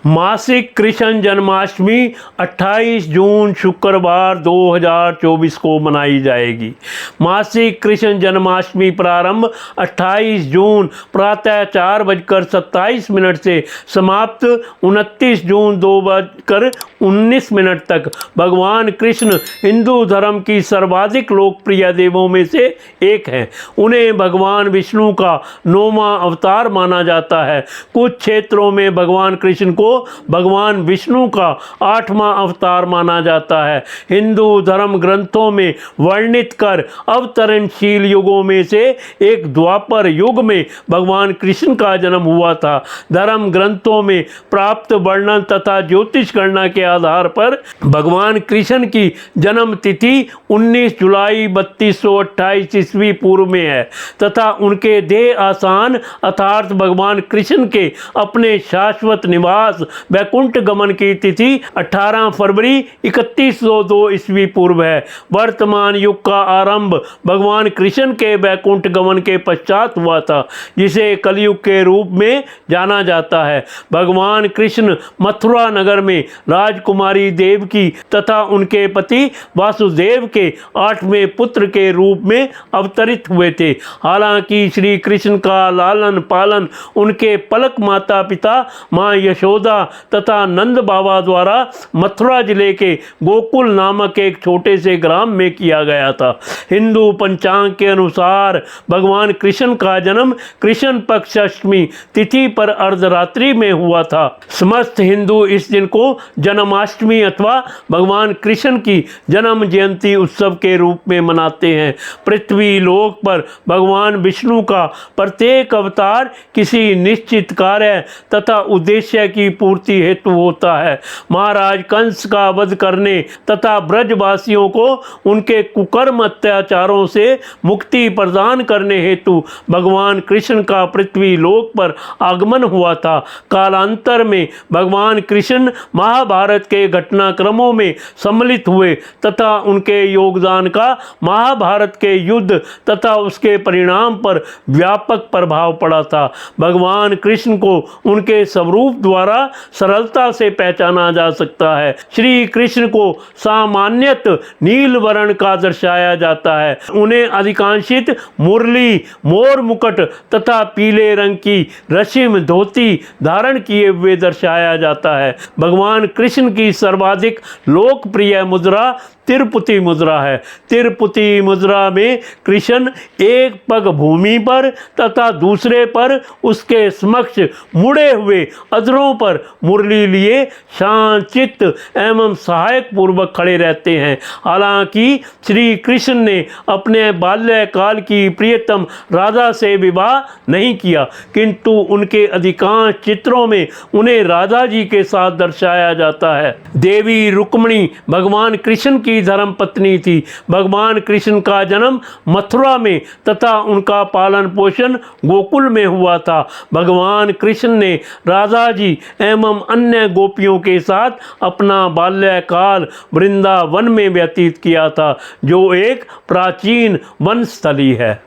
मासिक कृष्ण जन्माष्टमी 28 जून शुक्रवार 2024 को मनाई जाएगी। मासिक कृष्ण जन्माष्टमी प्रारंभ 28 जून प्रातः 4:27 से समाप्त 29 जून 2:19 तक। भगवान कृष्ण हिंदू धर्म की सर्वाधिक लोकप्रिय देवों में से एक हैं। उन्हें भगवान विष्णु का 9वां अवतार माना जाता है। कुछ क्षेत्रों में भगवान कृष्ण को भगवान विष्णु का 8वां अवतार माना जाता है। हिंदू धर्म ग्रंथों में वर्णित कर अवतरणशील युगों में से एक द्वापर युग में भगवान कृष्ण का जन्म हुआ था। धर्म ग्रंथों में प्राप्त वर्णन तथा ज्योतिष गणना के आधार पर भगवान कृष्ण की जन्म तिथि 19 जुलाई 3228 ईस्वी पूर्व में है तथा उनके देह आसान अर्थात भगवान कृष्ण के अपने शाश्वत निवास वैकुंठ गमन की तिथि 18 फरवरी 3102 ईस्वी पूर्व है। वर्तमान युग का आरंभ भगवान कृष्ण के वैकुंठ गमन के पश्चात हुआ था, जिसे कलयुग के रूप में जाना जाता है। भगवान कृष्ण मथुरा नगर में राजकुमारी देवकी तथा उनके पति वासुदेव के 8वें पुत्र के रूप में अवतरित हुए थे। हालांकि श्री कृष्ण का लालन पालन उनके पलक माता पिता माँ यशोदा तथा नंद बाबा द्वारा मथुरा जिले के गोकुल नामक एक छोटे से ग्राम में किया गया था। हिंदू पंचांग के अनुसार भगवान कृष्ण का जन्म कृष्ण पक्ष अष्टमी तिथि पर अर्धरात्रि में हुआ था। समस्त हिंदू इस दिन को जन्माष्टमी अथवा भगवान कृष्ण की जन्म जयंती उत्सव के रूप में मनाते हैं। पृथ्वी लोक पर भगवान विष्णु का प्रत्येक अवतार किसी निश्चित कार्य तथा उद्देश्य की पूर्ति हेतु होता है। महाराज कंस का वध करने तथा ब्रजवासियों को उनके कुकर्म अत्याचारों से मुक्ति प्रदान करने हेतु भगवान कृष्ण का पृथ्वी लोक पर आगमन हुआ था। कालांतर में भगवान कृष्ण महाभारत के घटनाक्रमों में सम्मिलित हुए तथा उनके योगदान का महाभारत के युद्ध तथा उसके परिणाम पर व्यापक प्रभाव पड़ा था। भगवान कृष्ण को उनके स्वरूप द्वारा सरलता से पहचाना जा सकता है। श्री कृष्ण को सामान्यत नील वर्ण का दर्शाया जाता है। उन्हें अधिकांशित मुरली, मोर मुकुट तथा पीले रंग की रश्मि धोती धारण किए हुए दर्शाया जाता है। भगवान कृष्ण की सर्वाधिक लोकप्रिय मुद्रा तिरुपति मुद्रा है। तिरुपति मुद्रा में कृष्ण एक पग भूमि पर तथा दूसरे पर उसके समक्ष मुड़े हुए अधरों पर मुरली लिए शांत चित्त एवं सहायक पूर्वक खड़े रहते हैं। हालांकि श्री कृष्ण ने अपने बाल्यकाल की प्रियतम राधा से विवाह नहीं किया, किंतु उनके अधिकांश चित्रों में उन्हें राधा जी के साथ दर्शाया जाता है। देवी रुक्मिणी भगवान कृष्ण की धर्म पत्नी थी। भगवान कृष्ण का जन्म मथुरा में तथा उनका पालन पोषण गोकुल में हुआ था। भगवान कृष्ण ने राधा जी एवं अन्य गोपियों के साथ अपना बाल्यकाल वृंदावन में व्यतीत किया था, जो एक प्राचीन वनस्थली है।